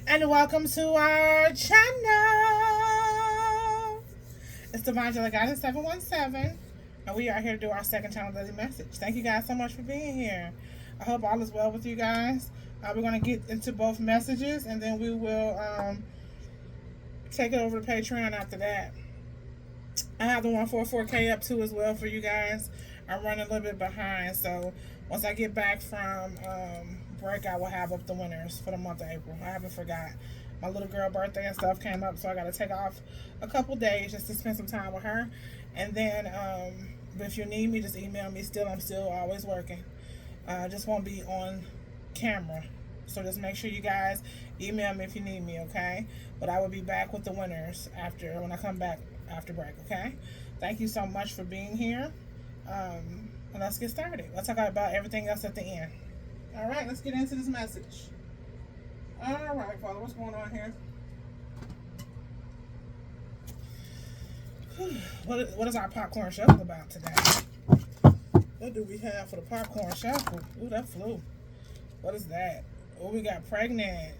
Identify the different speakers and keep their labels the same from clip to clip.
Speaker 1: And welcome to our channel. It's Divine Angelic Guidance 717, and we are here to do our second channel daily message. Thank you guys so much for being here. I hope all is well with you guys. We're going to get into both messages, and then we will take it over to Patreon after that. I have the 144K up too as well for you guys. I'm running a little bit behind, so once I get back from break, I will have up the winners for the month of April. I haven't forgot. My little girl birthday and stuff came up, so I got to take off a couple days just to spend some time with her. And then, if you need me, just email me. I'm still always working. Just won't be on camera. So just make sure you guys email me if you need me, okay? But I will be back with the winners when I come back after break, okay? Thank you so much for being here. And let's get started. Let's talk about everything else at the end. All right, let's get into this message. All right, Father, what's going on here? What is our popcorn shuffle about today? What do we have for the popcorn shuffle? Ooh, that flew. What is that? Oh, we got pregnant.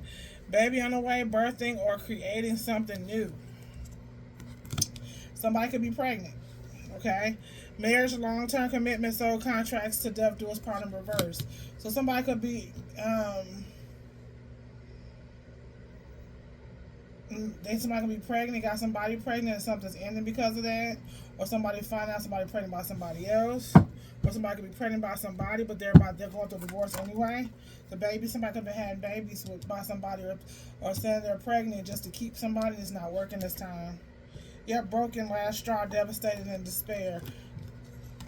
Speaker 1: Baby on the way, birthing, or creating something new. Somebody could be pregnant. Okay? Marriage, long-term commitment, soul contracts to death, duals, part in reverse. So somebody could be somebody could be pregnant, got somebody pregnant, and something's ending because of that. Or somebody find out somebody pregnant by somebody else. Or somebody could be pregnant by somebody, but they're going through divorce anyway. The baby, somebody could have had babies by somebody, or saying they're pregnant just to keep somebody. It's not working this time. Yep, broken, last straw, devastated, and despair.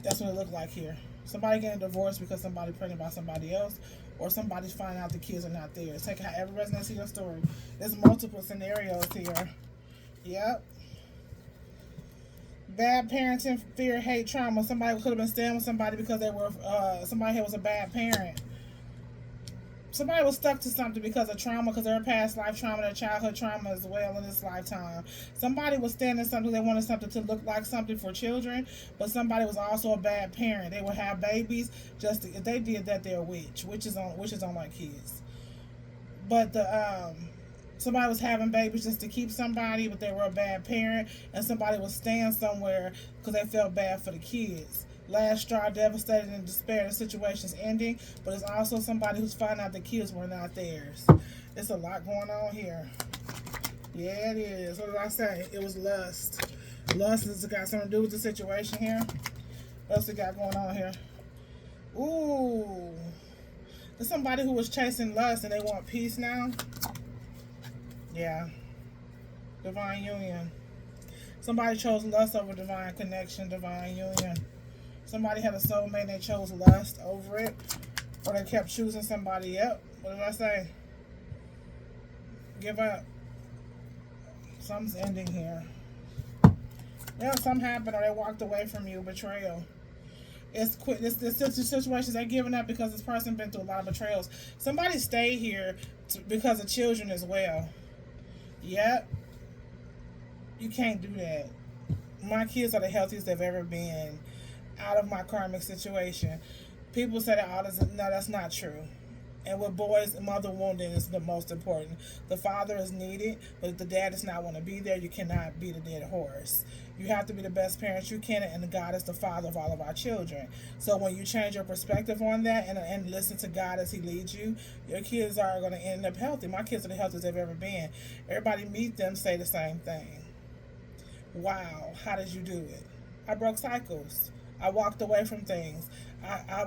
Speaker 1: That's what it looked like here. Somebody getting divorced because somebody pregnant by somebody else, or somebody's finding out the kids are not theirs. Take however resonates to your story. There's multiple scenarios here. Yep. Bad parenting, fear, hate, trauma. Somebody could have been staying with somebody because they were somebody here was a bad parent. Somebody was stuck to something because of trauma, because their past life trauma, their childhood trauma as well in this lifetime. Somebody was staying in something, they wanted something to look like something for children, but somebody was also a bad parent. They would have babies if they did that, they're a witch. Witches don't like kids. But somebody was having babies just to keep somebody, but they were a bad parent, and somebody was staying somewhere because they felt bad for the kids. Last straw, devastated and despair, the situation's ending, but it's also somebody who's finding out the kids were not theirs. There's a lot going on here. Yeah, it is. What did I say? It was lust. Lust has got something to do with the situation here. What else we got going on here? Ooh. There's somebody who was chasing lust and they want peace now. Yeah. Divine union. Somebody chose lust over divine connection, divine union. Somebody had a soulmate and they chose lust over it. Or they kept choosing somebody else. What did I say? Give up. Something's ending here. Yeah, something happened or they walked away from you. Betrayal. It's quit. This situations they're giving up because this person been through a lot of betrayals. Somebody stayed here because of children as well. Yep. You can't do that. My kids are the healthiest they've ever been out of my karmic situation. People say that no, that's not true. And with boys, mother wounding is the most important. The father is needed, but if the dad does not want to be there, you cannot be the dead horse. You have to be the best parents you can, and God is the father of all of our children. So when you change your perspective on that and listen to God as He leads you, your kids are going to end up healthy. My kids are the healthiest they've ever been. Everybody meet them, say the same thing. Wow, how did you do it? I broke cycles. I walked away from things. I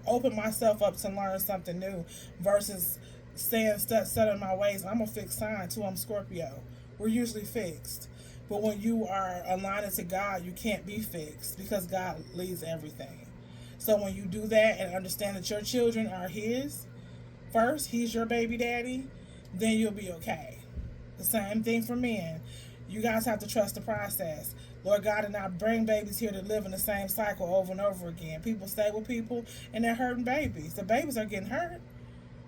Speaker 1: opened myself up to learn something new versus staying set in my ways. I'm a fixed sign too. I'm Scorpio. We're usually fixed. But when you are aligned to God, you can't be fixed because God leads everything. So when you do that and understand that your children are His first, He's your baby daddy, then you'll be okay. The same thing for men. You guys have to trust the process. Lord God did not bring babies here to live in the same cycle over and over again. People stay with people and they're hurting babies. The babies are getting hurt.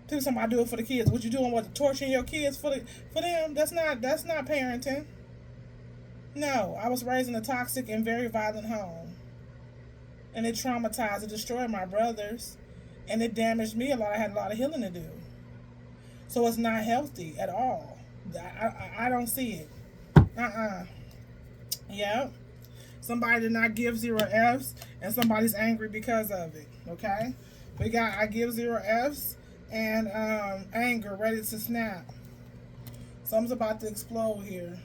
Speaker 1: People say, I do it for the kids. What you doing? What, torturing your kids for them? That's not parenting. No, I was raised in a toxic and very violent home. And it traumatized and destroyed my brothers. And it damaged me a lot. I had a lot of healing to do. So it's not healthy at all. I don't see it. Yeah. Somebody did not give 0 Fs, and somebody's angry because of it. Okay? We got I give 0 Fs and anger ready to snap. Something's about to explode here.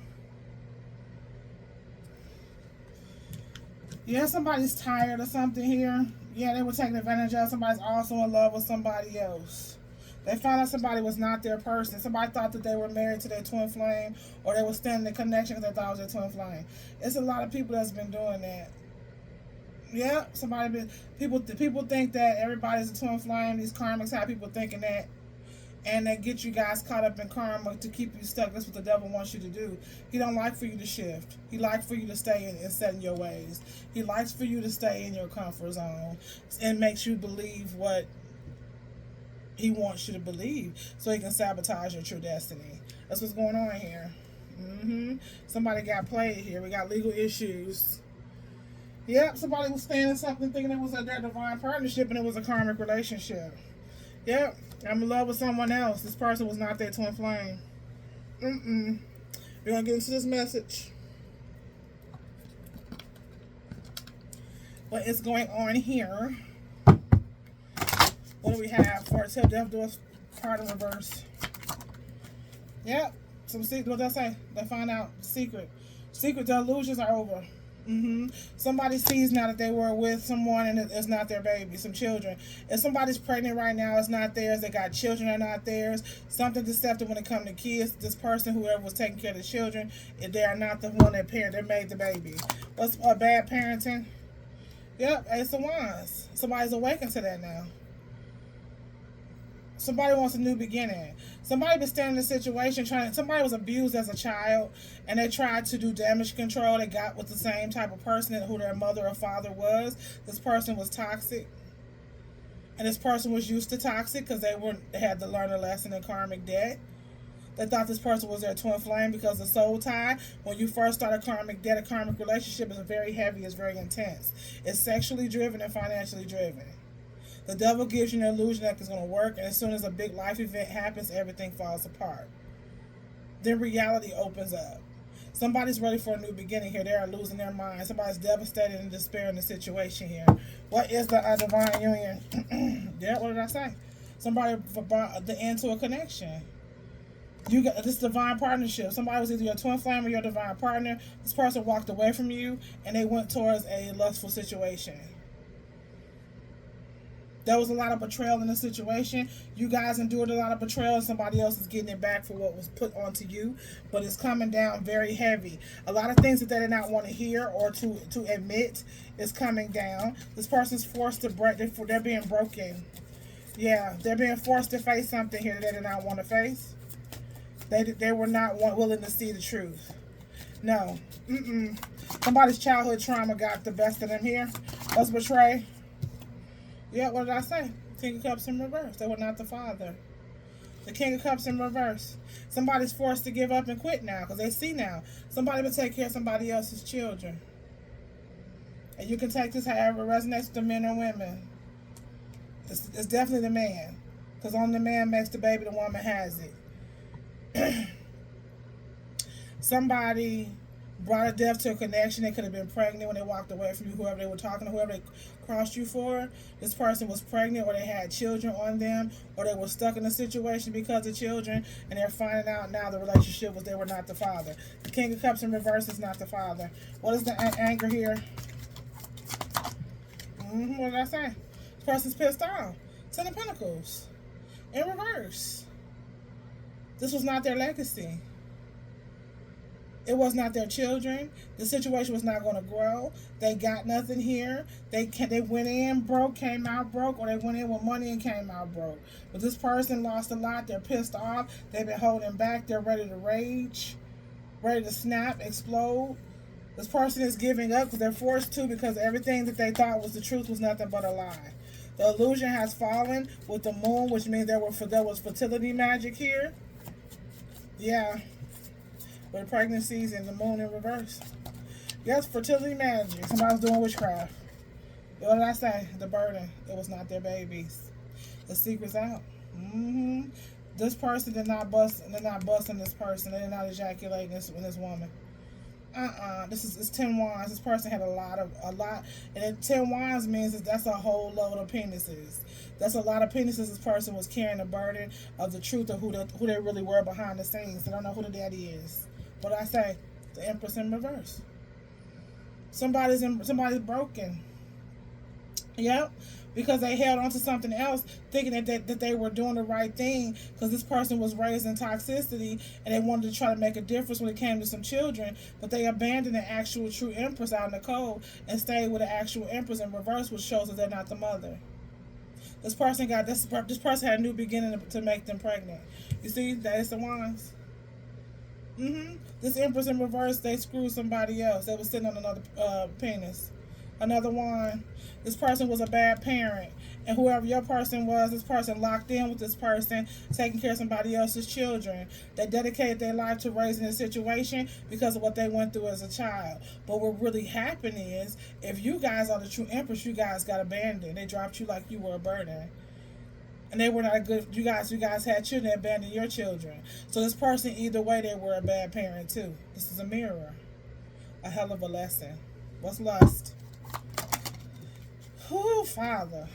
Speaker 1: Yeah, somebody's tired of something here. Yeah, they were taking advantage of. Somebody's also in love with somebody else. They found out somebody was not their person. Somebody thought that they were married to their twin flame, or they were standing in connection because they thought it was their twin flame. It's a lot of people that's been doing that. Yeah, people think that everybody's a twin flame. These karmics have people thinking that, and they get you guys caught up in karma to keep you stuck. That's what the devil wants you to do. He don't like for you to shift. He likes for you to stay and set in your ways. He likes for you to stay in your comfort zone and makes you believe what he wants you to believe, so he can sabotage your true destiny. That's what's going on here. Somebody got played here. We got legal issues. Yep, somebody was staying in something thinking it was their divine partnership, and it was a karmic relationship. Yep, I'm in love with someone else. This person was not their twin flame. We're gonna get into this message. What is going on here? What do we have? For a tip, death doors, card in reverse. Yep, some secret. What did I say? They find out secret. The illusions are over. Somebody sees now that they were with someone and it's not their baby, some children. If somebody's pregnant right now, it's not theirs. They got children, are not theirs. Something deceptive when it comes to kids. This person, whoever was taking care of the children, if they are not the one that parent, they made the baby. What's bad parenting? Yep, Ace of Wands. Somebody's awakened to that now. Somebody wants a new beginning. Somebody been standing in a situation somebody was abused as a child and they tried to do damage control. They got with the same type of person who their mother or father was. This person was toxic. And this person was used to toxic because they had to learn a lesson in karmic debt. They thought this person was their twin flame because the soul tie, when you first start a karmic debt, a karmic relationship is very heavy, it's very intense. It's sexually driven and financially driven. The devil gives you an illusion that it's going to work, and as soon as a big life event happens, everything falls apart. Then reality opens up. Somebody's ready for a new beginning here. They are losing their mind. Somebody's devastated and despair in the situation here. What is the divine union? Yeah, what did I say? Somebody brought the end to a connection. You got this divine partnership. Somebody was either your twin flame or your divine partner. This person walked away from you, and they went towards a lustful situation. There was a lot of betrayal in the situation. You guys endured a lot of betrayal, and somebody else is getting it back for what was put onto you. But it's coming down very heavy. A lot of things that they did not want to hear or to admit is coming down. This person's forced to break. They're being broken. Yeah, they're being forced to face something here that they did not want to face. They were not willing to see the truth. No. Somebody's childhood trauma got the best of them here. Let's betray. Yeah, what did I say? King of Cups in reverse. They were not the father. The King of Cups in reverse. Somebody's forced to give up and quit now because they see now. Somebody will take care of somebody else's children. And you can take this however it resonates with the men or women. It's definitely the man. Because only the man makes the baby, the woman has it. Somebody brought a death to a connection. They could have been pregnant when they walked away from you, whoever they were talking to, whoever they crossed you for. This person was pregnant, or they had children on them, or they were stuck in a situation because of children, and they're finding out now the relationship was they were not the father. The King of Cups in reverse is not the father. What is the anger here? What did I say? This person's pissed off. Ten of Pentacles in reverse. This was not their legacy. It was not their children. The situation was not going to grow. They got nothing here. They went in broke, came out broke, or they went in with money and came out broke. But this person lost a lot. They're pissed off. They've been holding back. They're ready to rage, ready to snap, explode. This person is giving up because they're forced to, because everything that they thought was the truth was nothing but a lie. The illusion has fallen with the moon, which means there was fertility magic here. Yeah. With pregnancies and the moon in reverse. Yes, fertility magic. Somebody was doing witchcraft. What did I say? The burden. It was not their babies. The secret's out. This person did not bust. They're not busting this person. They did not ejaculate in this woman. This is it's 10 wands. This person had a lot, and then 10 wands means that that's a whole load of penises. That's a lot of penises. This person was carrying the burden of the truth of who they really were behind the scenes. They don't know who the daddy is. What did I say? The Empress in reverse. Somebody's broken. Yep. Because they held on to something else, thinking that they were doing the right thing, because this person was raised in toxicity and they wanted to try to make a difference when it came to some children, but they abandoned the actual true Empress out in the cold and stayed with the actual Empress in reverse, which shows that they're not the mother. This person had a new beginning to make them pregnant. You see, that is the wands. This Empress in reverse, they screwed somebody else. They were sitting on another penis. Another wand. This person was a bad parent, and whoever your person was, this person locked in with this person, taking care of somebody else's children. They dedicated their life to raising this situation because of what they went through as a child. But what really happened is, if you guys are the true Empress, you guys got abandoned. They dropped you like you were a burden. And they were not good. You guys had children, they abandoned your children. So this person, either way, they were a bad parent too. This is a mirror. A hell of a lesson. What's lust? Whew, Father.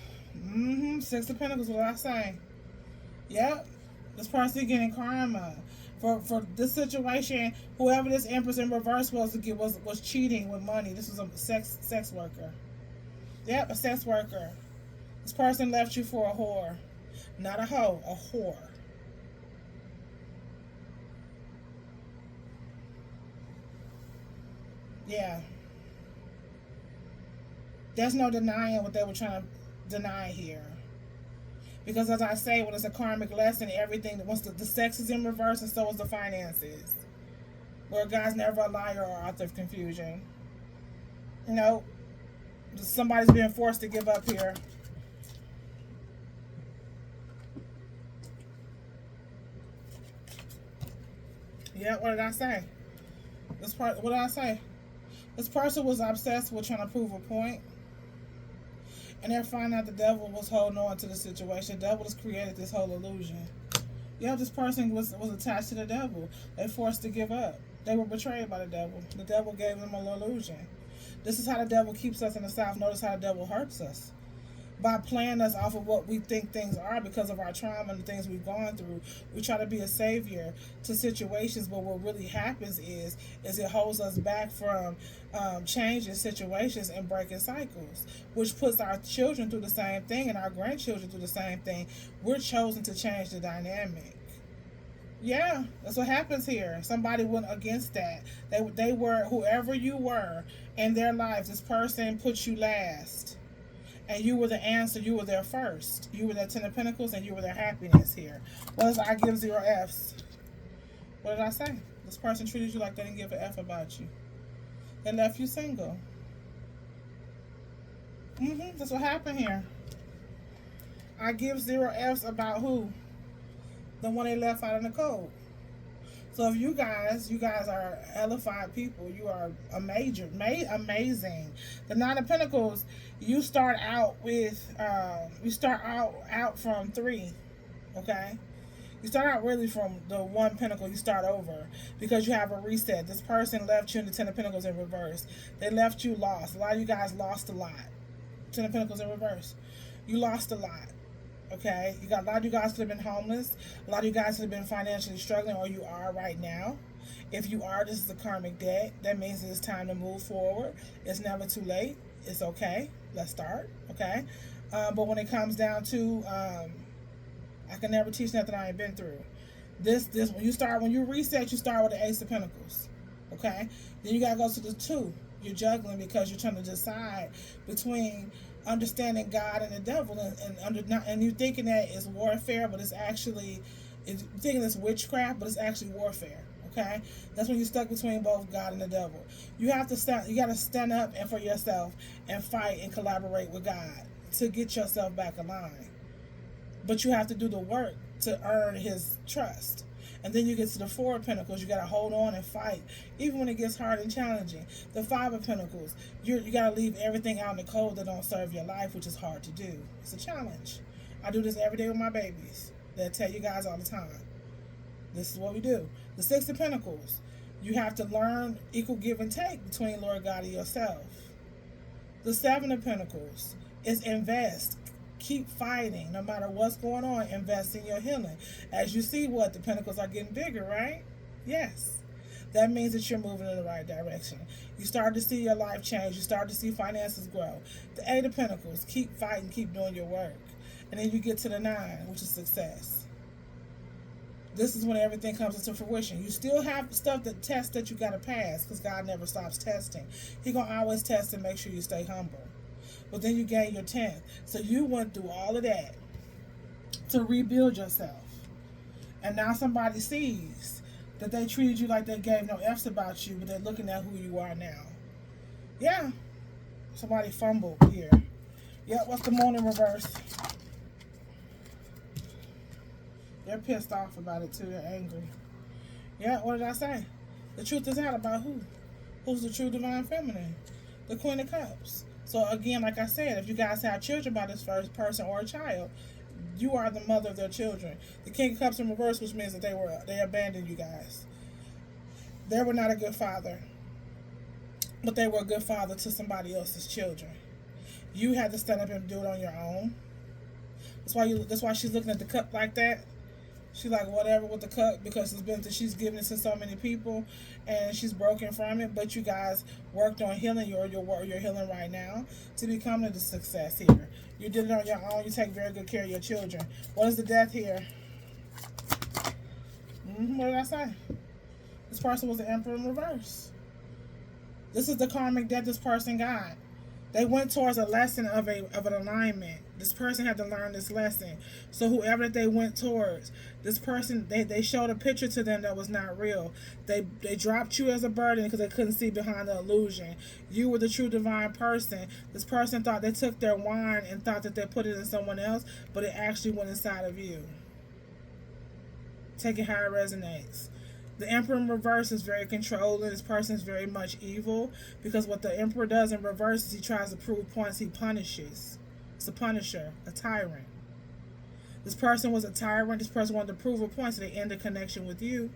Speaker 1: Six of Pentacles, what I say? Yep. This person getting karma. For this situation, whoever this Empress in reverse was cheating with money. This was a sex worker. Yep, a sex worker. This person left you for a whore. Not a hoe, a whore. Yeah. There's no denying what they were trying to deny here. Because as I say, when it's a karmic lesson, everything, once the sex is in reverse, and so is the finances. Where God's never a liar or author of confusion. You know, somebody's being forced to give up here. Yeah, what did I say? What did I say? This person was obsessed with trying to prove a point. And they're finding out the devil was holding on to the situation. The devil has created this whole illusion. Yeah, this person was attached to the devil. They forced to give up. They were betrayed by the devil. The devil gave them an illusion. This is how the devil keeps us in the South. Notice how the devil hurts us. By playing us off of what we think things are because of our trauma and the things we've gone through. We try to be a savior to situations, but what really happens is it holds us back from changing situations and breaking cycles, which puts our children through the same thing and our grandchildren through the same thing. We're chosen to change the dynamic. Yeah, that's what happens here. Somebody went against that. They were, whoever you were in their lives, this person put you last. And you were the answer. You were there first. You were their 10 of Pentacles, and you were their happiness here. What is I give 0 Fs? What did I say? This person treated you like they didn't give an F about you. They left you single. That's what happened here. I give 0 Fs about who? The one they left out in the cold. So if you guys are elefied people, you are amazing. The 9 of Pentacles, you start out with, out from 3, okay? You start out really from the 1 Pentacle, you start over because you have a reset. This person left you in the 10 of Pentacles in reverse. They left you lost. A lot of you guys lost a lot. 10 of Pentacles in reverse. You lost a lot. Okay, a lot of you guys could have been homeless. A lot of you guys could have been financially struggling, or you are right now. If you are, this is a karmic debt. That means it's time to move forward. It's never too late. It's okay. Let's start. Okay, but when it comes down to, I can never teach nothing I ain't been through. This when you reset, you start with the Ace of Pentacles. Okay, then you gotta go to the 2. You're juggling because you're trying to decide between understanding God and the devil, and you're thinking that it's warfare, but it's actually, you're thinking it's witchcraft, but it's actually warfare. Okay, that's when you're stuck between both God and the devil. You have to stand. You got to stand up and for yourself and fight and collaborate with God to get yourself back aligned. But you have to do the work to earn His trust. And then you get to the 4 of Pentacles. You got to hold on and fight, even when it gets hard and challenging. The 5 of Pentacles, you got to leave everything out in the cold that don't serve your life, which is hard to do. It's a challenge. I do this every day with my babies. They tell you guys all the time. This is what we do. The Six of Pentacles. You have to learn equal give and take between Lord God and yourself. The Seven of Pentacles is invest. Keep fighting. No matter what's going on, invest in your healing. As you see what? The pentacles are getting bigger, right? Yes. That means that you're moving in the right direction. You start to see your life change. You start to see finances grow. The Eight of Pentacles. Keep fighting. Keep doing your work. And then you get to the Nine, which is success. This is when everything comes into fruition. You still have stuff that tests that you got to pass, because God never stops testing. He going to always test and make sure you stay humble. But then you gain your 10th. So you went through all of that to rebuild yourself. And now somebody sees that they treated you like they gave no F's about you, but they're looking at who you are now. Yeah. Somebody fumbled here. Yep, what's the Moon in reverse? They're pissed off about it too. They're angry. Yeah, what did I say? The truth is out about who? Who's the true divine feminine? The Queen of Cups. So again, like I said, if you guys have children by this first person or a child, you are the mother of their children. The King of Cups in reverse, which means that they abandoned you guys. They were not a good father, but they were a good father to somebody else's children. You had to stand up and do it on your own. That's why she's looking at the cup like that. She's like, whatever with the cup, because she's given it to so many people, and she's broken from it. But you guys worked on healing. You're healing right now to become the success here. You did it on your own. You take very good care of your children. What is the Death here? What did I say? This person was the Emperor in reverse. This is the karmic debt this person got. They went towards a lesson of an alignment. This person had to learn this lesson. So whoever they went towards, this person, they showed a picture to them that was not real. They dropped you as a burden because they couldn't see behind the illusion. You were the true divine person. This person thought they took their wine and thought that they put it in someone else, but it actually went inside of you. Take it how it resonates. The Emperor in reverse is very controlling. This person is very much evil, because what the Emperor does in reverse is he tries to prove points. He punishes. It's a punisher, a tyrant. This person was a tyrant. This person wanted to prove a point, so they ended connection with you,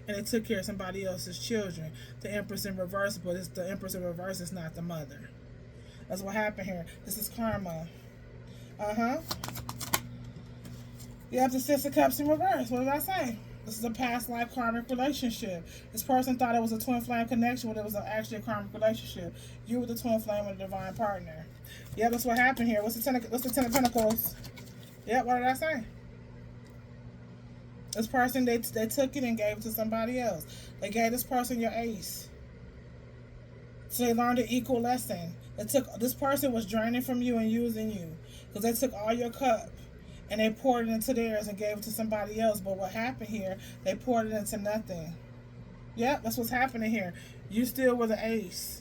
Speaker 1: and they took care of somebody else's children. The Empress in reverse, but it's the Empress in reverse is not the mother. That's what happened here. This is karma. You have the Six of Cups in reverse. What did I say? This is a past life karmic relationship. This person thought it was a twin flame connection when it was actually a karmic relationship. You were the twin flame with a divine partner. Yeah, that's what happened here. What's the Ten of Pentacles? Yeah, what did I say? This person, they took it and gave it to somebody else. They gave this person your ace. So they learned an equal lesson. This person was draining from you and using you, because they took all your cup and they poured it into theirs and gave it to somebody else. But what happened here, they poured it into nothing. Yep, that's what's happening here. You still were the ace,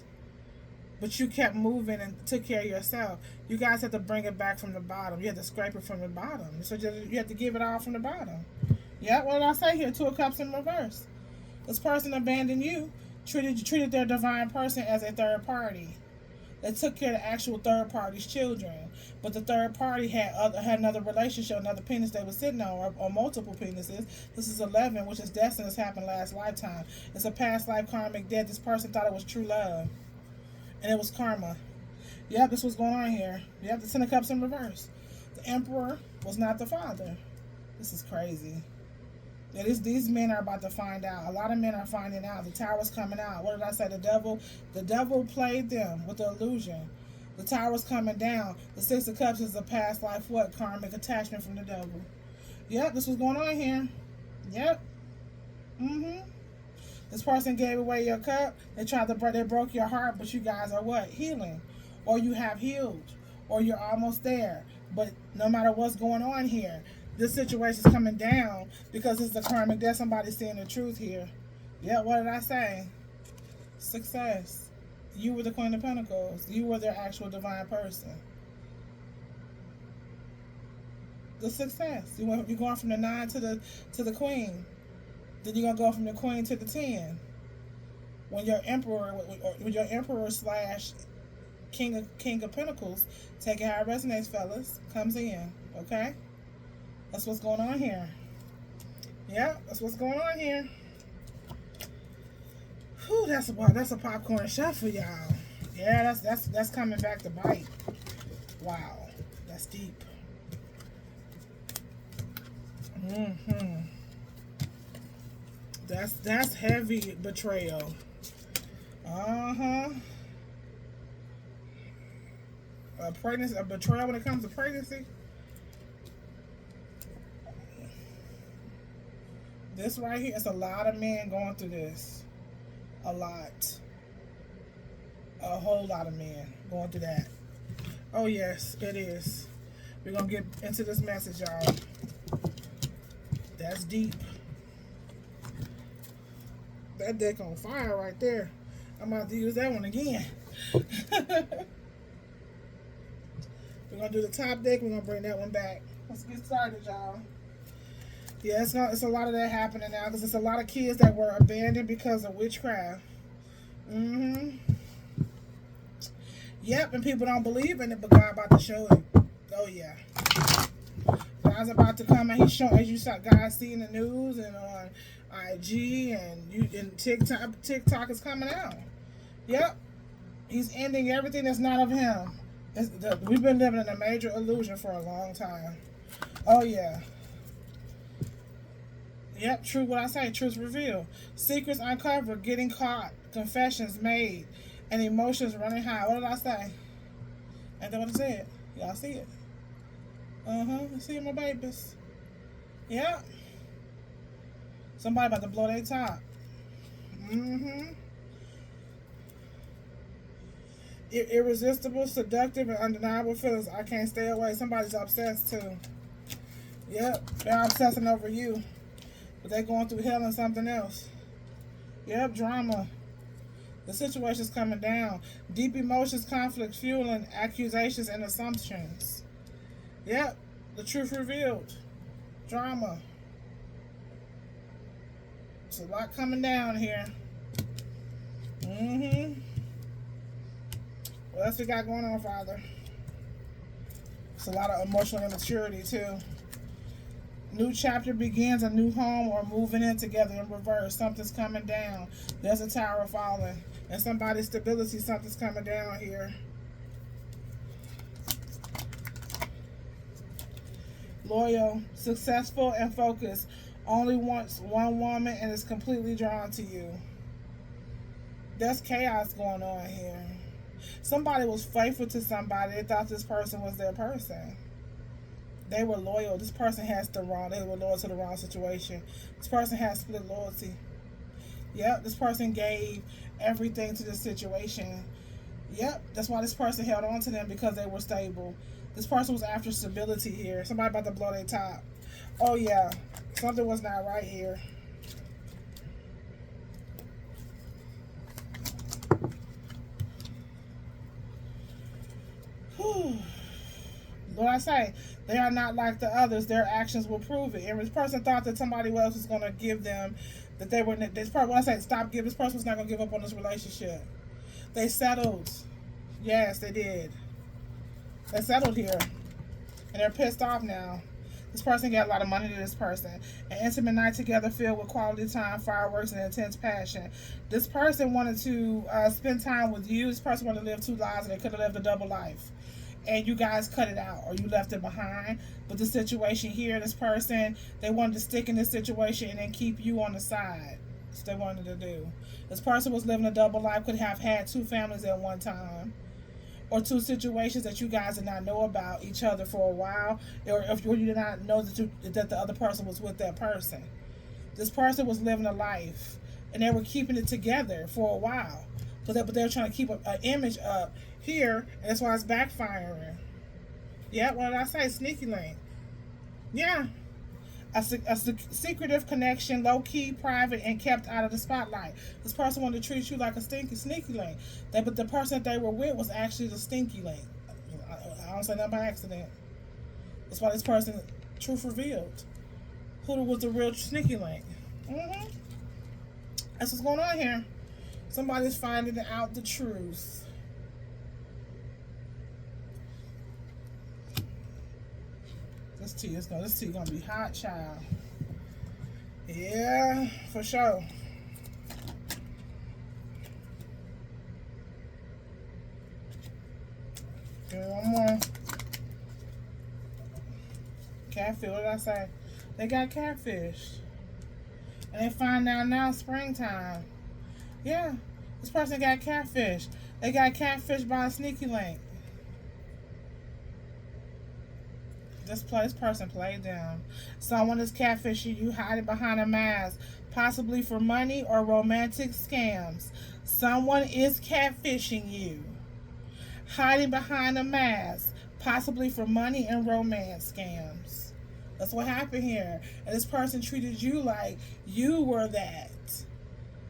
Speaker 1: but you kept moving and took care of yourself. You guys had to bring it back from the bottom. You had to scrape it from the bottom. So you had to give it all from the bottom. Yep, what did I say here? Two of Cups in reverse. This person abandoned you, treated their divine person as a third party. They took care of the actual third party's children, but the third party had another relationship, another penis they were sitting on, or multiple penises. This is 11, which is destined. This happened last lifetime. It's a past life karmic debt. This person thought it was true love, and it was karma. Yep, this was going on here. Yep, the Ten of Cups in reverse. The Emperor was not the father. This is crazy. Yeah, these men are about to find out. A lot of men are finding out. The Tower's coming out. What did I say? The devil played them with the illusion. The Tower's coming down. The Six of Cups is a past life what? Karmic attachment from the devil. Yep, this was going on here. Yep. This person gave away your cup. They broke your heart, but you guys are what? Healing. Or you have healed. Or you're almost there. But no matter what's going on here, this situation is coming down because it's the karmic death. Somebody's seeing the truth here. Yeah, what did I say? Success. You were the Queen of Pentacles. You were their actual divine person. The success. You're going from the 9 to the Queen. Then you're gonna go from the Queen to the 10. When your Emperor slash King of Pentacles, take it how it resonates, fellas, comes in. Okay. That's what's going on here. Yeah, that's what's going on here. Whew, that's a popcorn shuffle, y'all. Yeah, that's coming back to bite. Wow, that's deep. That's heavy betrayal. A betrayal when it comes to pregnancy. This right here, it's a lot of men going through this. A lot. A whole lot of men going through that. Oh yes, it is. We're gonna get into this message, y'all. That's deep. That deck on fire right there. I'm about to use that one again. We're gonna do the top deck. We're gonna bring that one back. Let's get started, y'all. Yeah, it's a lot of that happening now because it's a lot of kids that were abandoned because of witchcraft. Yep, and people don't believe in it, but God about to show it. Oh yeah, God's about to come and He's showing, as you saw, guys see in the news and on IG and TikTok is coming out. Yep, He's ending everything that's not of Him. We've been living in a major illusion for a long time. Oh yeah. Yep, true what I say, truth revealed. Secrets uncovered, getting caught, confessions made, and emotions running high. What did I say? Ain't that what I said? Y'all see it? You see it, my babies? Yep. Somebody about to blow their top. Irresistible, seductive, and undeniable feelings. I can't stay away. Somebody's obsessed too. Yep, they're obsessing over you. But they're going through hell and something else. Yep, drama. The situation's coming down. Deep emotions, conflict, fueling, accusations, and assumptions. Yep, the truth revealed. Drama. It's a lot coming down here. What else we got going on, Father? It's a lot of emotional immaturity, too. New chapter begins, a new home, or moving in together in reverse. Something's coming down. There's a tower falling. And somebody's stability, something's coming down here. Loyal, successful, and focused. Only wants one woman and is completely drawn to you. There's chaos going on here. Somebody was faithful to somebody. They thought this person was their person. They were loyal. This person has they were loyal to the wrong situation. This person has split loyalty. Yep, this person gave everything to this situation. Yep, that's why this person held on to them, because they were stable. This person was after stability here. Somebody about to blow their top. Oh yeah, something was not right here. Whew. What I say, they are not like the others. Their actions will prove it. And this person thought that somebody else was going to give them, that they were, this person, when I say stop giving, this person was not going to give up on this relationship. They settled. Yes, they did. They settled here. And they're pissed off now. This person got a lot of money to this person. An intimate night together filled with quality time, fireworks, and intense passion. This person wanted to spend time with you. This person wanted to live two lives, and they could have lived a double life. And you guys cut it out, or you left it behind. But the situation here, this person, they wanted to stick in this situation and then keep you on the side. That's what they wanted to do. This person was living a double life, could have had two families at one time, or two situations that you guys did not know about each other for a while, or if you did not know that the other person was with that person. This person was living a life, and they were keeping it together for a while, but they were trying to keep an image up here, and that's why it's backfiring. Yeah, what did I say? Sneaky link. Yeah. A secretive connection, low-key, private, and kept out of the spotlight. This person wanted to treat you like a sneaky link. But the person that they were with was actually the stinky link. I don't say that by accident. That's why this person, truth revealed. Who was the real sneaky link? That's what's going on here. Somebody's finding out the truth. This tea is gonna be hot, child. Yeah, for sure. Give me one more. Catfish, what did I say? They got catfish. And they find out now springtime. Yeah, this person got catfish. They got catfish by a sneaky link. This person played them. Someone is catfishing you, hiding behind a mask, possibly for money or romantic scams. Someone is catfishing you, hiding behind a mask, possibly for money and romance scams. That's what happened here. And this person treated you like you were that.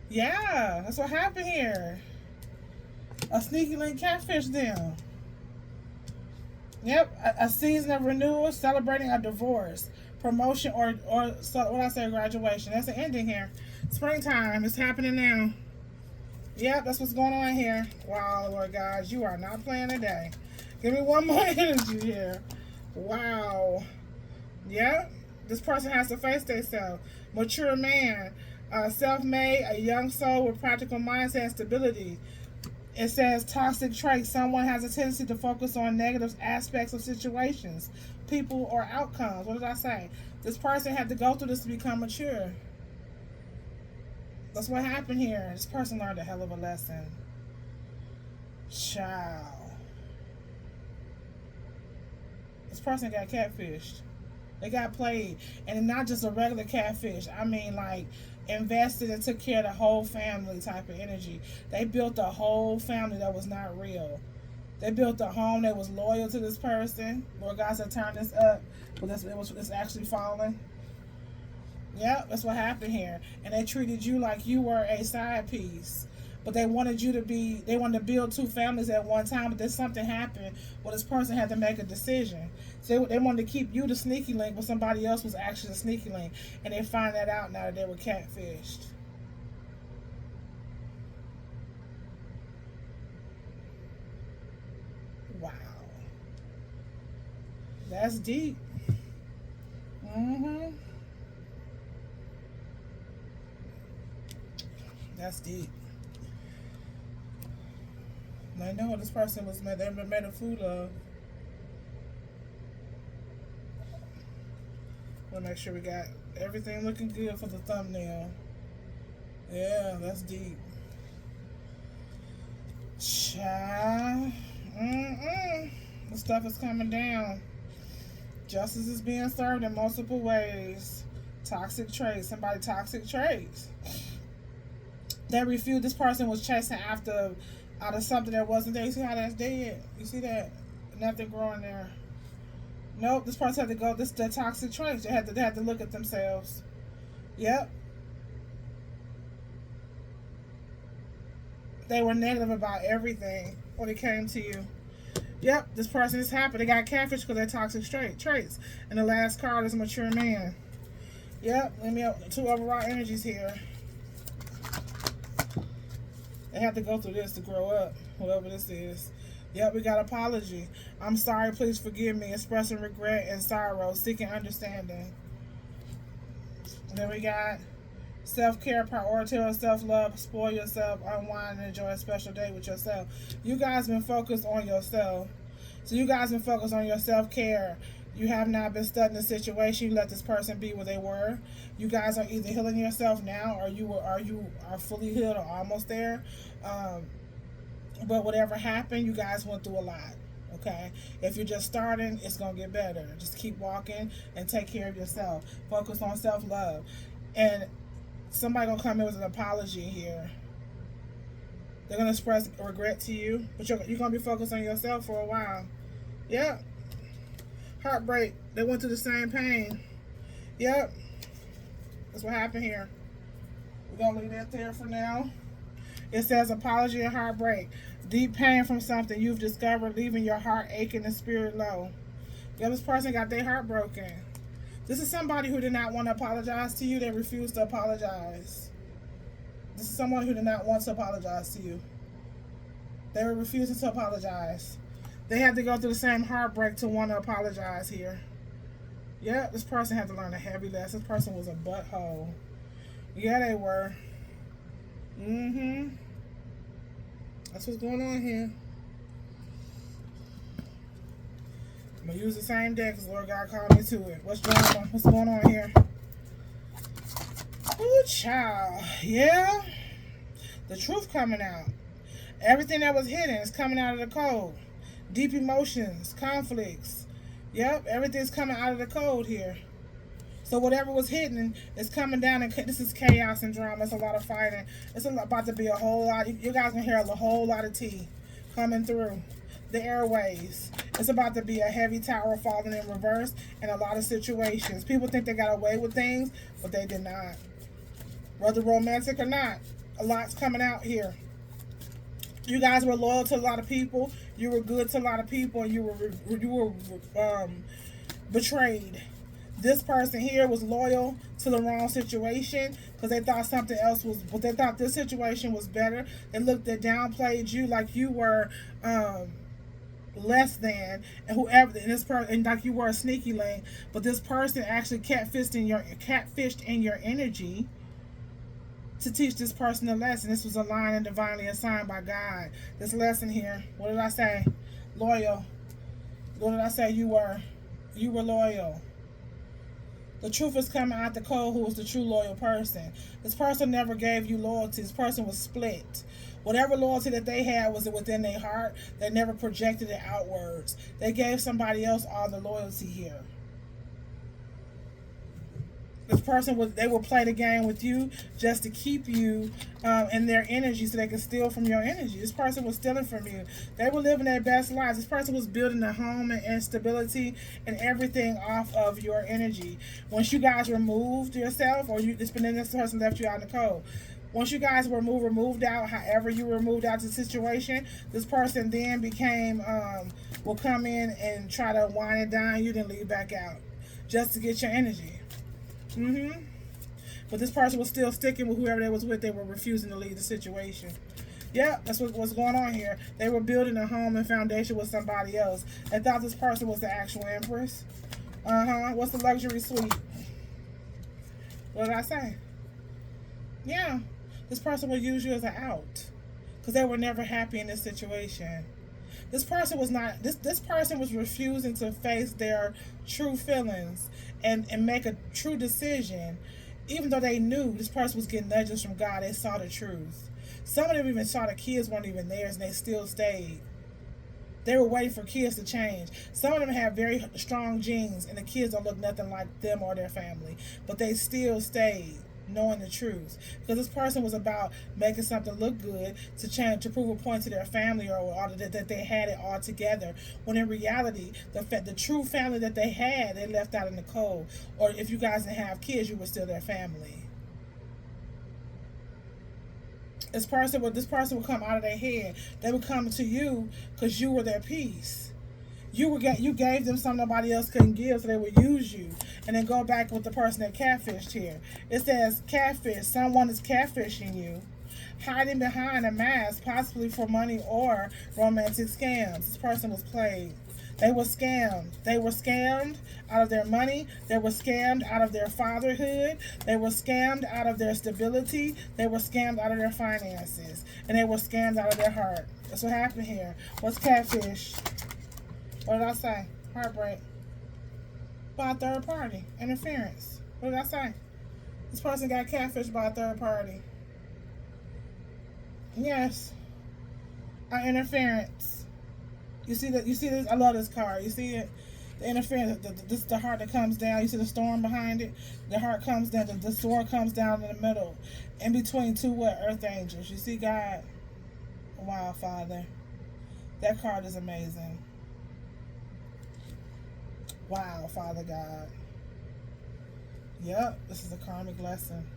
Speaker 1: Yeah, that's what happened here. A sneaky link catfish them. Yep, a season of renewal, celebrating a divorce, promotion, or what I say, graduation. That's the ending here. Springtime is happening now. Yep, that's what's going on here. Wow, Lord God, you are not playing today. Give me one more energy here. Wow. Yep, this person has to face themselves. Mature man, self-made, a young soul with practical mindset and stability. It says toxic traits. Someone has a tendency to focus on negative aspects of situations, people, or outcomes. What did I say? This person had to go through this to become mature. That's what happened here. This person learned a hell of a lesson. Child. This person got catfished. They got played. And not just a regular catfish. I mean, like, invested and took care of the whole family type of energy. They built a whole family that was not real. They built a home that was loyal to this person. Lord God said, turn this up. But it's actually falling. Yep, that's what happened here. And they treated you like you were a side piece. But they wanted to build two families at one time, but then something happened where this person had to make a decision. So they wanted to keep you the sneaky link, but somebody else was actually the sneaky link. And they find that out now that they were catfished. Wow. That's deep. Mm-hmm. That's deep. I know this person was made a fool of. We'll make sure we got everything looking good for the thumbnail. Yeah, that's deep. Child. The stuff is coming down. Justice is being served in multiple ways. Toxic traits. Somebody toxic traits. They refused. This person was chasing out of something that wasn't there. You see how that's dead? You see that? Nothing growing there. Nope, this person had to go. This is the toxic traits. They had to look at themselves. Yep. They were negative about everything when it came to you. Yep, this person is happy. They got catfish because they're toxic traits. And the last card is mature man. Yep, let me have two overall energies here. They have to go through this to grow up, whoever this is. Yep, we got apology. I'm sorry, please forgive me. Expressing regret and sorrow, seeking understanding. Then we got self-care, prioritize self-love, spoil yourself, unwind, and enjoy a special day with yourself. You guys been focused on yourself. So you guys been focused on your self-care. You have not been stuck in the situation. You let this person be where they were. You guys are either healing yourself now, or you are fully healed or almost there. But whatever happened, you guys went through a lot. Okay, if you're just starting, it's gonna get better. Just keep walking and take care of yourself. Focus on self-love, and somebody gonna come in with an apology here. They're gonna express regret to you, but you're gonna be focused on yourself for a while. Yeah. Heartbreak. They went through the same pain. Yep. That's what happened here. We're going to leave that there for now. It says apology and heartbreak. Deep pain from something you've discovered, leaving your heart aching and spirit low. Yeah, this person got their heart broken. This is somebody who did not want to apologize to you. They refused to apologize. This is someone who did not want to apologize to you. They were refusing to apologize. They had to go through the same heartbreak to want to apologize here. Yeah, this person had to learn a heavy lesson. This person was a butthole. Yeah, they were. Mm-hmm. That's what's going on here. I'm gonna use the same deck because Lord God called me to it. What's going on? What's going on here? Ooh, child. Yeah. The truth coming out. Everything that was hidden is coming out of the cold. Deep emotions, conflicts. Yep, everything's coming out of the cold here. So whatever was hidden is coming down, and this is chaos and drama. It's a lot of fighting. It's about to be a whole lot. You guys gonna hear a whole lot of tea coming through the airways. It's about to be a heavy tower falling in reverse in a lot of situations. People think they got away with things, but they did not. Whether romantic or not, a lot's coming out here. You guys were loyal to a lot of people. You were good to a lot of people, and you were betrayed. This person here was loyal to the wrong situation because they thought something else was, but they thought this situation was better. They looked at downplayed you like you were less than, and whoever, and this person, and like you were a sneaky link. But this person actually catfished in your energy to teach this person a lesson. This was aligned and divinely assigned by God. This lesson here, what did I say? Loyal. What did I say? You were loyal. The truth is coming out the cold. Who was the true loyal person? This person never gave you loyalty. This person was split. Whatever loyalty that they had was within their heart. They never projected it outwards. They gave somebody else all the loyalty here. This person they will play the game with you just to keep you in their energy so they can steal from your energy. This person was stealing from you. They were living their best lives. This person was building a home and stability and everything off of your energy. Once you guys removed yourself, or this person left you out in the cold. Once you guys were removed out, however you were moved out to the situation, this person then will come in and try to wine and dine you, then leave back out just to get your energy. But this person was still sticking with whoever they was with. They were refusing to leave the situation. Yeah, that's what's going on here. They were building a home and foundation with somebody else. They thought this person was the actual empress. What's the luxury suite? What did I say? Yeah, this person would use you as an out because they were never happy in this situation. This person was not. This person was refusing to face their true feelings and make a true decision, even though they knew this person was getting nudges from God. They saw the truth. Some of them even saw the kids weren't even theirs, and they still stayed. They were waiting for kids to change. Some of them have very strong genes, and the kids don't look nothing like them or their family, but they still stayed, knowing the truth, because this person was about making something look good to prove a point to their family, or that they had it all together, when in reality the true family that they had, they left out in the cold. Or if you guys didn't have kids, you were still their family. This person would come out of their head. They would come to you because you were their peace. You gave them something nobody else couldn't give, so they would use you. And then go back with the person that catfished here. It says catfish. Someone is catfishing you, hiding behind a mask, possibly for money or romantic scams. This person was played. They were scammed. They were scammed out of their money. They were scammed out of their fatherhood. They were scammed out of their stability. They were scammed out of their finances. And they were scammed out of their heart. That's what happened here. What's catfish? What did I say? Heartbreak. By a third party. Interference. What did I say? This person got catfished by a third party. Yes. An interference. You see that? You see this? I love this card. You see it? The interference. This is the heart that comes down. You see the storm behind it? The heart comes down. The sword comes down in the middle. In between two earth angels. You see God? Wow, Father. That card is amazing. Wow, Father God. Yep, this is a karmic lesson.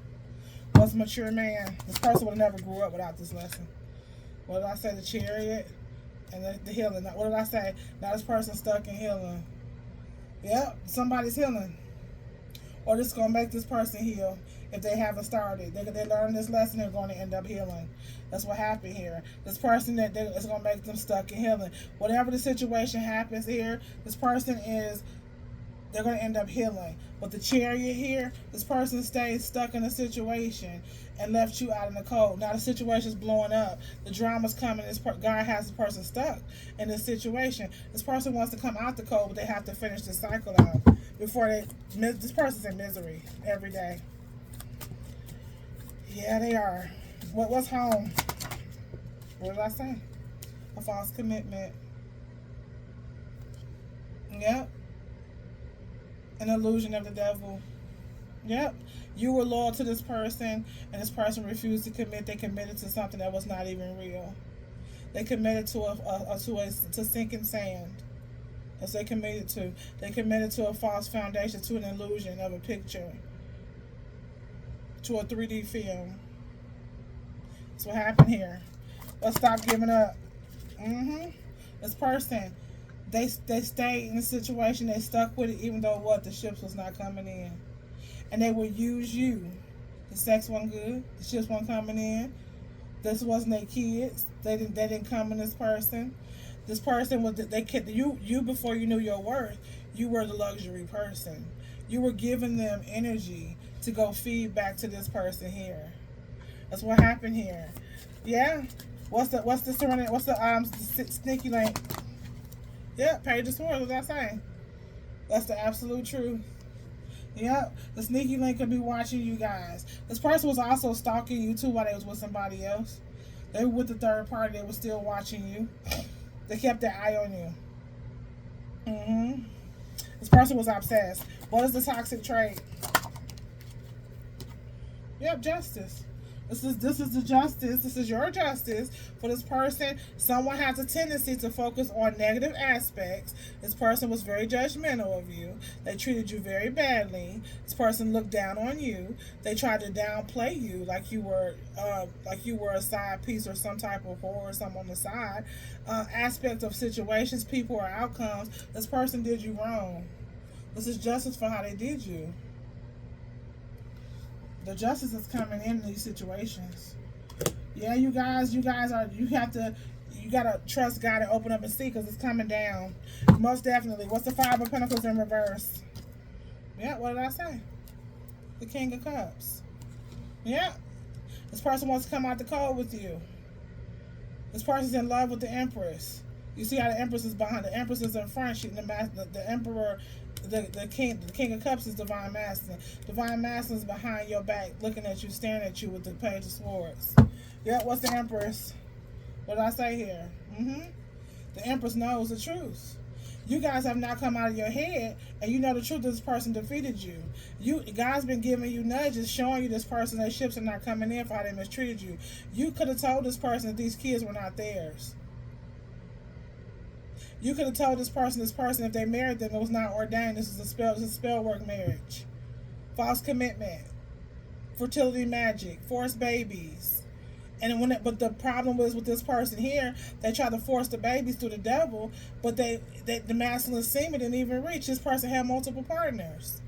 Speaker 1: What's a mature man? This person would have never grew up without this lesson. What did I say? The chariot and the healing. What did I say? Now this person's stuck in healing. Yep, somebody's healing. Or this is going to make this person heal if they haven't started. They learn this lesson, they're going to end up healing. That's what happened here. This person is going to make them stuck in healing. Whatever the situation happens here, this person is they're going to end up healing. But the Chariot here, this person stays stuck in a situation and left you out in the cold. Now the situation's blowing up. The drama's coming. This guy has this person stuck in this situation. This person wants to come out the cold, but they have to finish this cycle out before they... This person's in misery every day. Yeah, they are. What's home? What did I say? A false commitment. Yep. An illusion of the devil. Yep. You were loyal to this person, and this person refused to commit. They committed to something that was not even real. They committed to sinking sand. That's what they committed to. They committed to a false foundation, to an illusion of a picture, to a 3D film. That's what happened here. Let's stop giving up. This person, they stayed in the situation. They stuck with it, even though the ships was not coming in, and they would use you. The sex wasn't good. The ships weren't coming in. This wasn't their kids. They didn't come in this person. This person was you before you knew your worth. You were the luxury person. You were giving them energy to go feed back to this person here. That's what happened here. Yeah. What's the surrender? What's the sneaky link? Yeah, Page of Swords. What was I saying? That's the absolute truth. Yep, the sneaky link could be watching you guys. This person was also stalking you too while they was with somebody else. They were with the third party. They were still watching you. They kept their eye on you. This person was obsessed. What is the toxic trait? Yep, justice. This is the justice. This is your justice for this person. Someone has a tendency to focus on negative aspects. This person was very judgmental of you. They treated you very badly. This person looked down on you. They tried to downplay you like you were a side piece or some type of whore or something on the side. Aspects of situations, people, or outcomes. This person did you wrong. This is justice for how they did you. The justice is coming in these situations. Yeah, you gotta trust God and open up and see, because it's coming down. Most definitely. What's the Five of Pentacles in reverse? Yeah, what did I say? The King of Cups. Yeah. This person wants to come out the cold with you. This person's in love with the Empress. You see how the Empress is behind. The Empress is in front. The Emperor. The King of Cups is Divine Masculine. Divine Masculine is behind your back, looking at you, staring at you with the Page of Swords. Yep, what's the Empress? What did I say here? The Empress knows the truth. You guys have not come out of your head, and you know the truth. This person defeated you. God's been giving you nudges, showing you this person, their ships are not coming in for how they mistreated you. You could have told this person that these kids were not theirs. You could have told this person, if they married them, it was not ordained. This is a spell work marriage. False commitment. Fertility magic. Forced babies. But the problem was with this person here, they tried to force the babies through the devil, but the masculine semen didn't even reach. This person had multiple partners.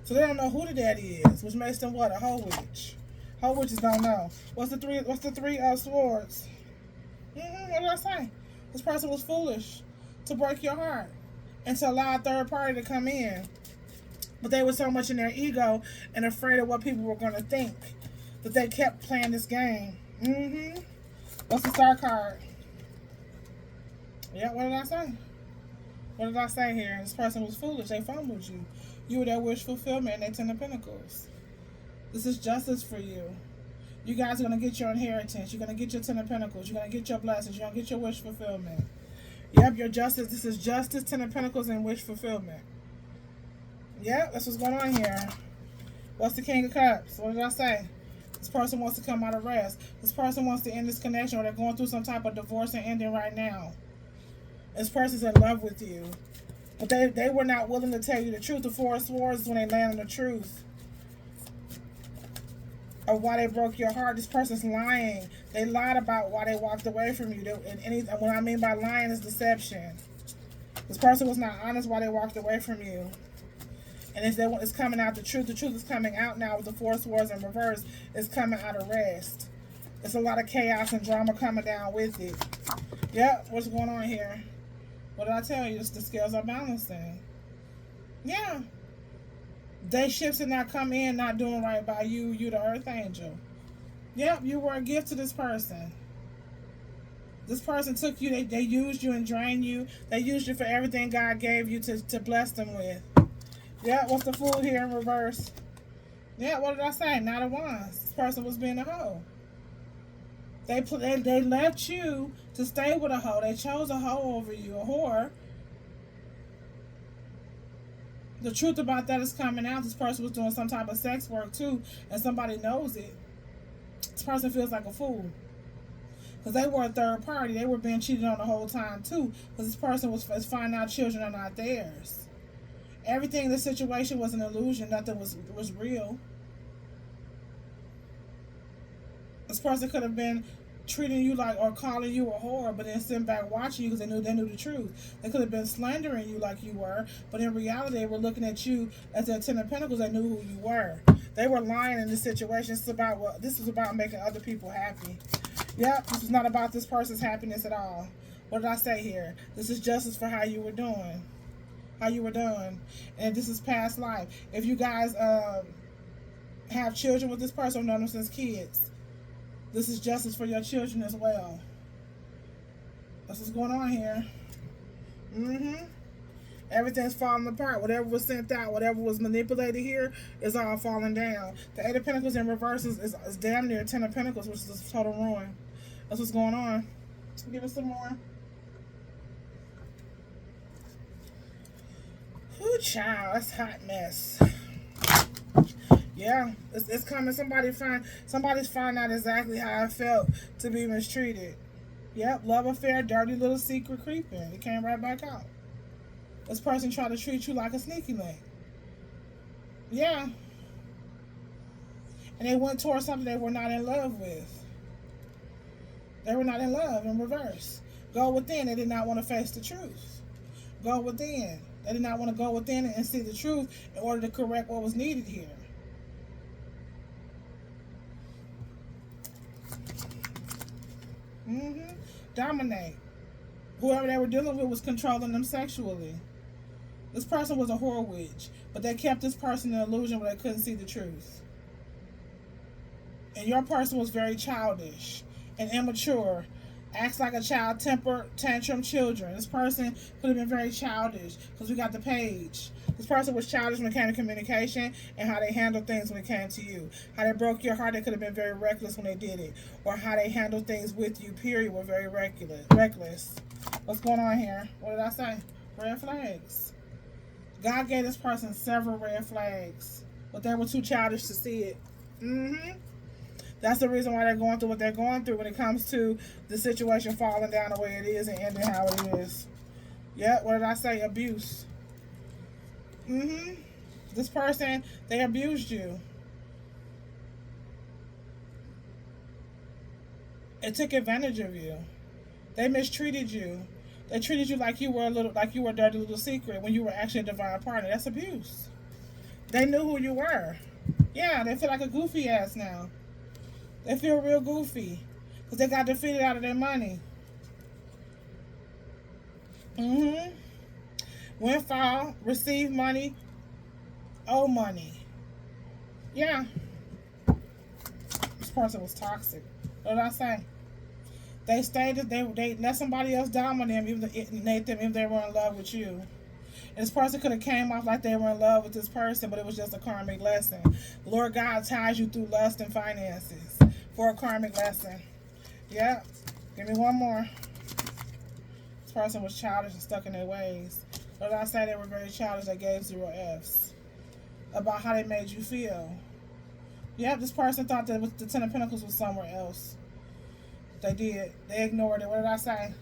Speaker 1: So they don't know who the daddy is, which makes them what? A whole witch. Whole witches don't know. What's the three of swords? What did I say? This person was foolish to break your heart and to allow a third party to come in. But they were so much in their ego and afraid of what people were going to think that they kept playing this game. What's the Star card? Yeah, what did I say? What did I say here? This person was foolish. They fumbled you. You were their wish fulfillment, and they Ten of Pentacles. This is justice for you. You guys are going to get your inheritance. You're going to get your Ten of Pentacles. You're going to get your blessings. You're going to get your wish fulfillment. Yep, your justice. This is justice, Ten of Pentacles, and wish fulfillment. Yep, that's what's going on here. What's the King of Cups? What did I say? This person wants to come out of rest. This person wants to end this connection, or they're going through some type of divorce and ending right now. This person's in love with you. But they were not willing to tell you the truth. The Four of Swords is when they land on the truth of why they broke your heart. This person's lying. They lied about why they walked away from you. And what I mean by lying is deception. This person was not honest why they walked away from you. And it's coming out the truth. The truth is coming out now with the Four of Swords in reverse. It's coming out of rest. There's a lot of chaos and drama coming down with it. Yep, what's going on here? What did I tell you? The scales are balancing. Yeah. They ships did not come in not doing right by you. You the earth angel. Yep, you were a gift to this person. This person took you, they used you and drained you. They used you for everything God gave you to bless them with. Yeah, what's the fool here in reverse? Yeah, what did I say? Not a Wands. This person was being a hoe. They left you to stay with a hoe. They chose a hoe over you, a whore. The truth about that is coming out. This person was doing some type of sex work too, and somebody knows it. This person feels like a fool. Because they were a third party. They were being cheated on the whole time too. Because this person was finding out children are not theirs. Everything in the situation was an illusion. Nothing was real. This person could have been treating you like, or calling you a whore, but then sitting back watching you because they knew the truth. They could have been slandering you like you were, but in reality they were looking at you as their Ten of Pentacles. They knew who you were. They were lying in this situation. This is about making other people happy. Yep, this is not about this person's happiness at all. What did I say here? This is justice for how you were doing. How you were doing. And this is past life. If you guys have children with this person or known them since kids, this is justice for your children as well. That's what's going on here. Everything's falling apart. Whatever was sent out, whatever was manipulated here, is all falling down. The Eight of Pentacles in reverse is damn near Ten of Pentacles, which is total ruin. That's what's going on. Give us some more. Whoo, child, that's a hot mess. Yeah, it's coming. Somebody's finding out exactly how I felt to be mistreated. Yep, love affair, dirty little secret creeping. It came right back out. This person tried to treat you like a sneaky link. Yeah. And they went towards something they were not in love with. They were not in love in reverse. Go within. They did not want to face the truth. Go within. They did not want to go within and see the truth in order to correct what was needed here. Dominate. Whoever they were dealing with was controlling them sexually. This person was a whore witch, but they kept this person in an illusion where they couldn't see the truth. And your person was very childish and immature. Acts like a child, temper, tantrum children. This person could have been very childish because we got the page. This person was childish when it came to communication and how they handled things when it came to you. How they broke your heart, they could have been very reckless when they did it. Or how they handled things with you, period, were very reckless. What's going on here? What did I say? Red flags. God gave this person several red flags, but they were too childish to see it. That's the reason why they're going through what they're going through when it comes to the situation falling down the way it is and ending how it is. Yeah, what did I say? Abuse. This person, they abused you. They took advantage of you. They mistreated you. They treated you like you were a dirty little secret when you were actually a divine partner. That's abuse. They knew who you were. Yeah, they feel like a goofy ass now. They feel real goofy because they got defeated out of their money. Windfall, receive money, owe money. Yeah. This person was toxic. What did I say? They stated they let somebody else dominate them, even if they were in love with you. And this person could have came off like they were in love with this person, but it was just a karmic lesson. The Lord God ties you through lust and finances for a karmic lesson. Yep. Give me one more. This person was childish and stuck in their ways. But I say they were very childish. They gave 0 Fs about how they made you feel. Yep, this person thought that the Ten of Pentacles was somewhere else. They did. They ignored it. What did I say?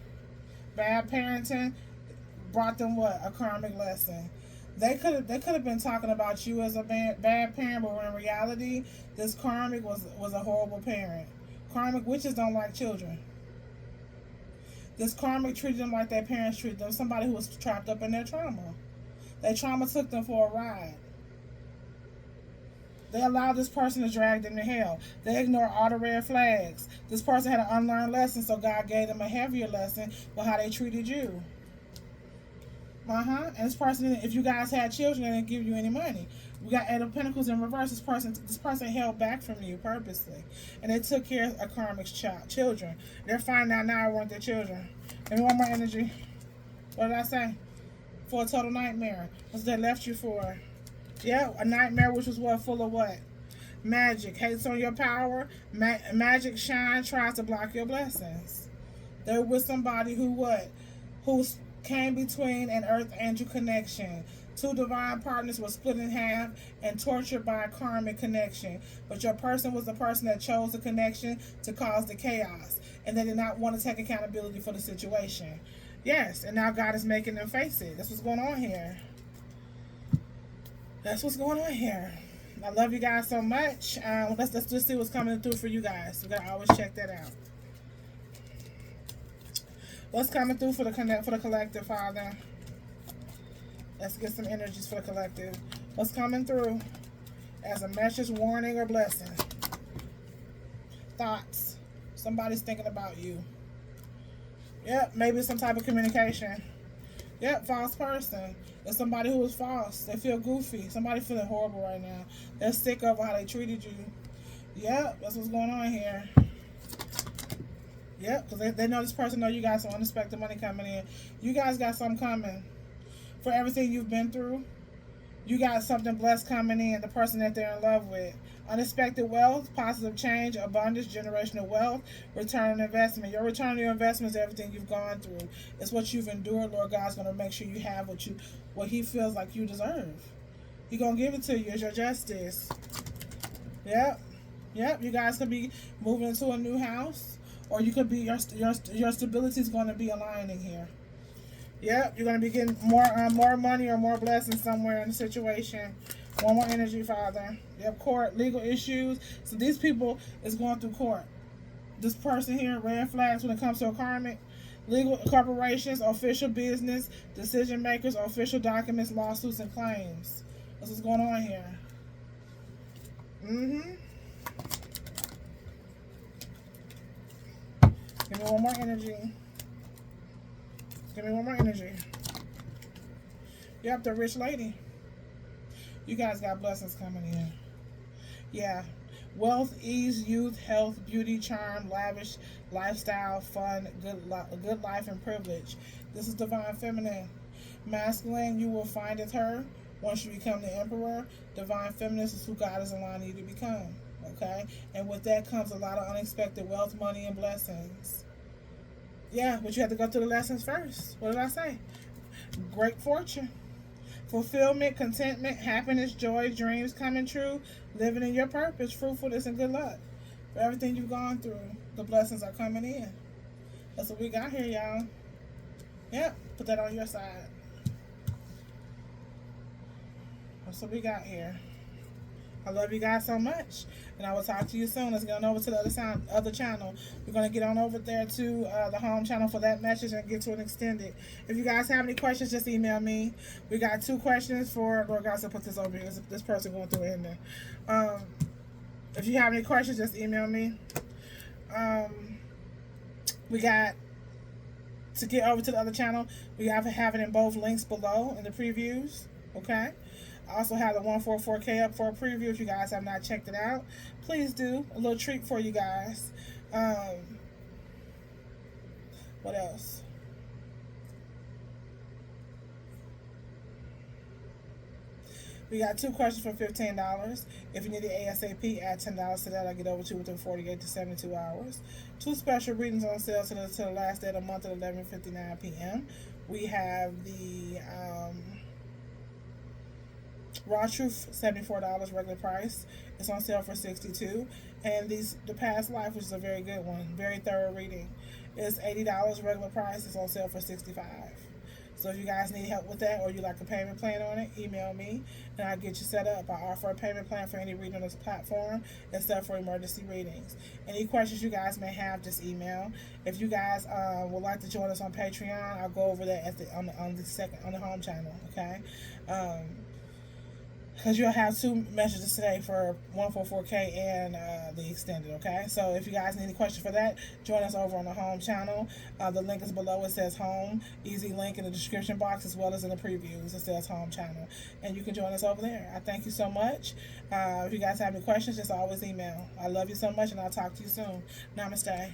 Speaker 1: Bad parenting brought them what? A karmic lesson. They could have been talking about you as a bad parent, but in reality, this karmic was a horrible parent. Karmic witches don't like children. This karmic treated them like their parents treated them. Somebody who was trapped up in their trauma. Their trauma took them for a ride. They allowed this person to drag them to hell. They ignored all the red flags. This person had an unlearned lesson, so God gave them a heavier lesson for how they treated you. And this person, if you guys had children, they didn't give you any money. We got Eight of Pentacles in reverse. This person held back from you purposely, and they took care of Karmic's children. They're finding out now I want their children. Give me one more energy. What did I say? For a total nightmare. What's they left you for? Yeah, a nightmare, which was what? Full of what? Magic. Hates on your power. Magic shine tries to block your blessings. They're with somebody who what? Who came between an earth angel connection. Two divine partners were split in half and tortured by a karmic connection. But your person was the person that chose the connection to cause the chaos. And they did not want to take accountability for the situation. Yes, and now God is making them face it. That's what's going on here. That's what's going on here. I love you guys so much. Let's just see what's coming through for you guys. We gotta always check that out. What's coming through for the collective, Father? Let's get some energies for the collective. What's coming through as a message, warning, or blessing? Thoughts. Somebody's thinking about you. Yep, maybe some type of communication. Yep, false person. It's somebody who is false. They feel goofy. Somebody feeling horrible right now. They're sick of how they treated you. Yep, that's what's going on here. Yep, because they know this person know you got some unexpected money coming in. You guys got something coming. For everything you've been through, you got something blessed coming in. The person that they're in love with. Unexpected wealth, positive change, abundance, generational wealth, return on investment. Your return on your investment is everything you've gone through. It's what you've endured. Lord God's going to make sure you have what he feels like you deserve. He's going to give it to you as your justice. Yep. You guys could be moving into a new house, or you could be, your stability is going to be aligning here. Yep, you're going to be getting more money or more blessings somewhere in the situation. One more energy, Father. Yep, court, legal issues. So these people is going through court. This person here, red flags when it comes to a karmic. Legal corporations, official business, decision makers, official documents, lawsuits, and claims. That's what's going on here. Give me one more energy. Give me one more energy. Yep, the rich lady. You guys got blessings coming in. Yeah. Wealth, ease, youth, health, beauty, charm, lavish, lifestyle, fun, good life, and privilege. This is divine feminine. Masculine, you will find it her once you become the emperor. Divine feminine is who God is allowing you to become. Okay? And with that comes a lot of unexpected wealth, money, and blessings. Yeah, but you have to go through the lessons first. What did I say? Great fortune. Fulfillment, contentment, happiness, joy, dreams coming true, living in your purpose, fruitfulness, and good luck. For everything you've gone through, the blessings are coming in. That's what we got here, y'all. Yep, put that on your side. That's what we got here. I love you guys so much, and I will talk to you soon. Let's get on over to the other channel. We're going to get on over there to the home channel for that message and get to an extended. If you guys have any questions, just email me. We got 2 questions for, Lord God, so put this over here. This person going through it in there. If you have any questions, just email me. We got, to get over to the other channel, we have it in both links below in the previews. Okay? I also have the 144K up for a preview. If you guys have not checked it out, please do. A little treat for you guys. What else? We got 2 questions for $15. If you need it ASAP, add $10 to that. I'll get over to you within 48 to 72 hours. 2 special readings on sale to the last day of the month at 11:59 p.m. We have the Raw Truth, $74 regular price. It's on sale for $62. And the Past Life, which is a very good one, very thorough reading, is $80 regular price. It's on sale for $65. So if you guys need help with that, or you like a payment plan on it, email me and I'll get you set up. I offer a payment plan for any reading on this platform, except for emergency readings. Any questions you guys may have, just email. If you guys would like to join us on Patreon, I'll go over that on the home channel. Okay. because you'll have two messages today for 144K and the extended, okay? So if you guys need any questions for that, join us over on the home channel. The link is below. It says home. Easy link in the description box as well as in the previews. It says home channel. And you can join us over there. I thank you so much. If you guys have any questions, just always email. I love you so much, and I'll talk to you soon. Namaste.